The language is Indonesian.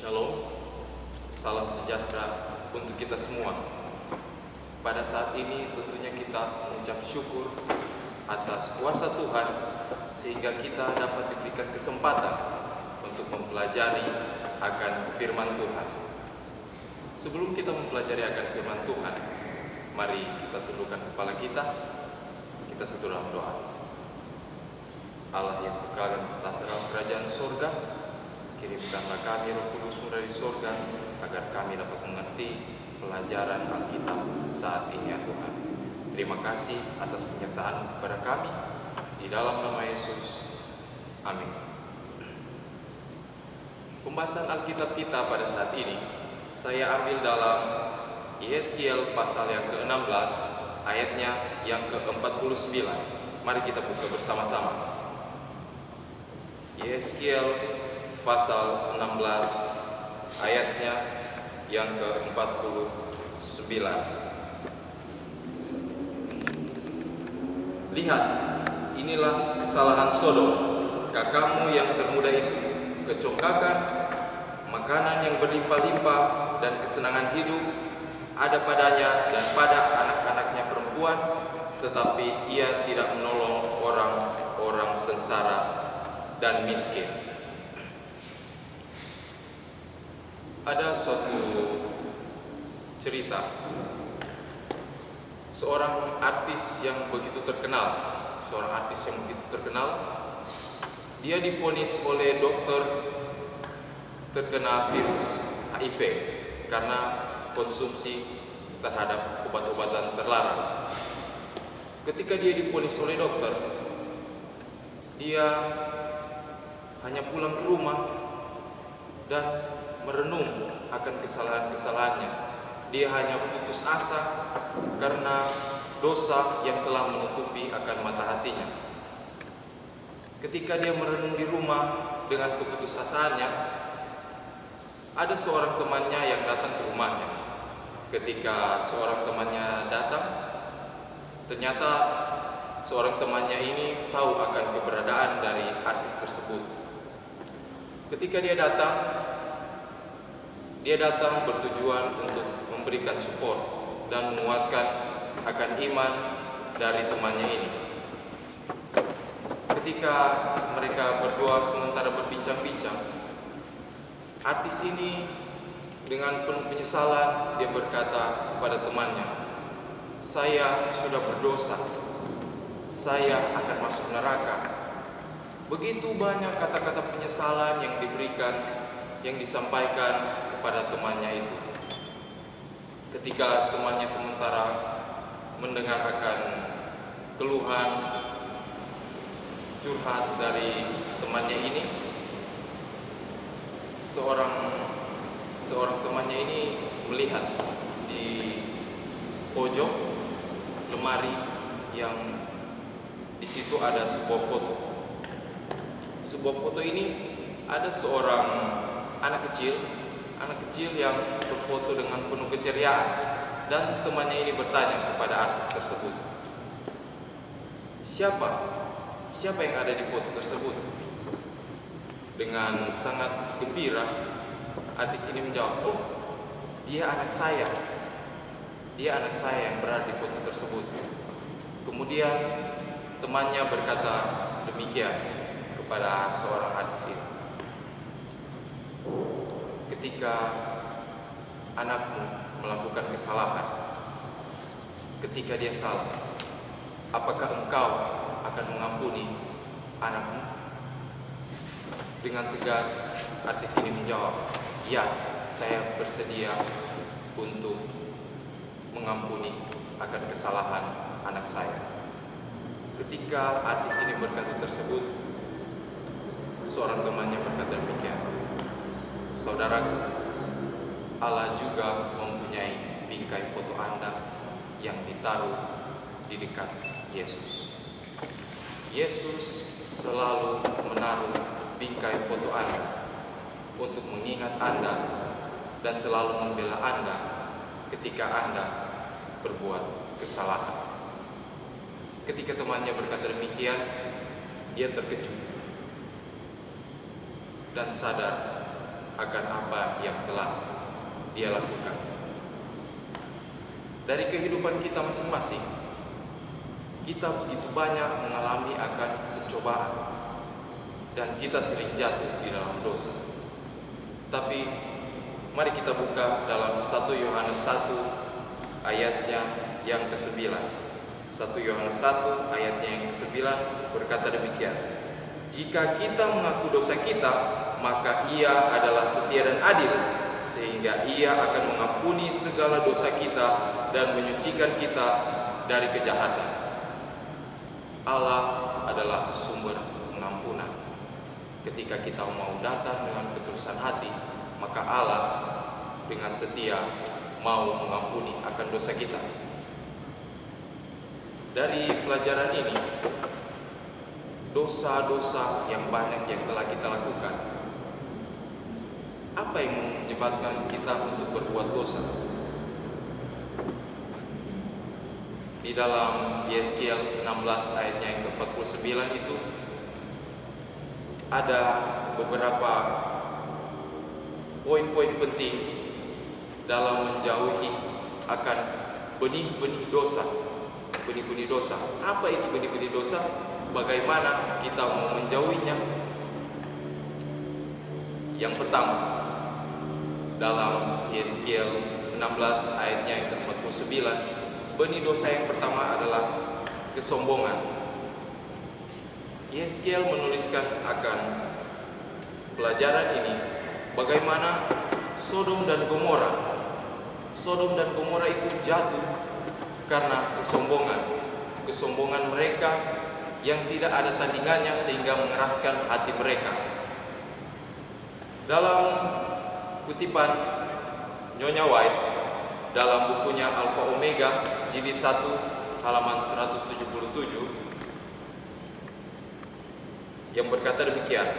Shalom, salam sejahtera untuk kita semua. Pada saat ini tentunya kita mengucap syukur atas kuasa Tuhan sehingga kita dapat diberikan kesempatan untuk mempelajari akan firman Tuhan. Sebelum kita mempelajari akan firman Tuhan, mari kita tundukkan kepala kita satu dalam doa. Allah yang kekal dan bertata dalam kerajaan surga, kirimkanlah kami Roh Kudus-Mu dari surga, agar kami dapat mengerti pelajaran Alkitab saat ini ya Tuhan. Terima kasih atas penyertaan kepada kami, di dalam nama Yesus, amin. Pembahasan Alkitab kita pada saat ini, saya ambil dalam Yeskiel pasal yang ke-16, ayatnya yang ke-49. Mari kita buka bersama-sama. Yeskiel pasal 16 ayatnya yang ke-49. Lihat, inilah kesalahan Sodom, kakakmu yang termuda itu, kecongkakan, makanan yang berlimpah-limpah dan kesenangan hidup ada padanya dan pada anak-anaknya perempuan, tetapi ia tidak menolong orang-orang sengsara dan miskin. Ada suatu cerita seorang artis yang begitu terkenal. Dia divonis oleh dokter terkena virus HIV karena konsumsi terhadap obat-obatan terlarang. Ketika dia divonis oleh dokter, dia hanya pulang ke rumah dan merenung akan kesalahan-kesalahannya. Dia hanya putus asa karena dosa yang telah menutupi akan mata hatinya. Ketika dia merenung di rumah dengan keputusasaannya, ada seorang temannya yang datang ke rumahnya. Ketika seorang temannya datang, ternyata seorang temannya ini tahu akan keberadaan dari artis tersebut. Ketika dia datang bertujuan untuk memberikan support dan menguatkan akan iman dari temannya ini. Ketika mereka berdua sementara berbincang-bincang, artis ini dengan penuh penyesalan dia berkata kepada temannya, "Saya sudah berdosa. Saya akan masuk neraka." Begitu banyak kata-kata penyesalan yang disampaikan kepada temannya itu. Ketika temannya sementara mendengar akan keluhan curhat dari temannya ini, seorang temannya ini melihat di pojok lemari yang di situ ada sebuah foto. Sebuah foto ini ada seorang anak kecil yang berfoto dengan penuh keceriaan, dan temannya ini bertanya kepada artis tersebut, Siapa yang ada di foto tersebut? Dengan sangat gembira, artis ini menjawab, "Oh, dia anak saya yang berada di foto tersebut." Kemudian temannya berkata demikian kepada seorang artis ini, "Ketika anakmu melakukan kesalahan, ketika dia salah, apakah engkau akan mengampuni anakmu?" Dengan tegas artis ini menjawab, "Ya, saya bersedia untuk mengampuni akan kesalahan anak saya." Ketika artis ini berkata tersebut, seorang temannya berkata demikian, "Saudaraku, Allah juga mempunyai bingkai foto Anda yang ditaruh di dekat Yesus. Yesus selalu menaruh bingkai foto Anda untuk mengingat Anda dan selalu membela Anda ketika Anda berbuat kesalahan." Ketika temannya berkata demikian, dia terkejut dan sadar akan apa yang telah dia lakukan. Dari kehidupan kita masing-masing, kita begitu banyak mengalami akan pencobaan dan kita sering jatuh di dalam dosa. Tapi mari kita buka dalam 1 Yohanes 1 ayatnya yang ke-9. 1 Yohanes 1 ayatnya yang ke-9 berkata demikian. Jika kita mengaku dosa kita, maka Ia adalah setia dan adil, sehingga Ia akan mengampuni segala dosa kita dan menyucikan kita dari kejahatan. Allah adalah sumber pengampunan. Ketika kita mau datang dengan ketulusan hati, maka Allah dengan setia mau mengampuni akan dosa kita. Dari pelajaran ini, dosa-dosa yang banyak yang telah kita lakukan, apa yang menyebabkan kita untuk berbuat dosa? Di dalam Yeskiel 16 ayatnya yang ke-49 itu ada beberapa poin-poin penting dalam menjauhi akan benih-benih dosa. Benih-benih dosa. Apa itu benih-benih dosa? Bagaimana kita mau menjauhinya? Yang pertama, dalam Yeskiel 16 ayatnya yang ke-49, benih dosa yang pertama adalah kesombongan. Yeskiel menuliskan akan pelajaran ini bagaimana Sodom dan Gomora itu jatuh karena kesombongan mereka yang tidak ada tandingannya sehingga mengeraskan hati mereka. Dalam kutipan Nyonya White dalam bukunya Alpha Omega jilid 1 halaman 177 yang berkata demikian.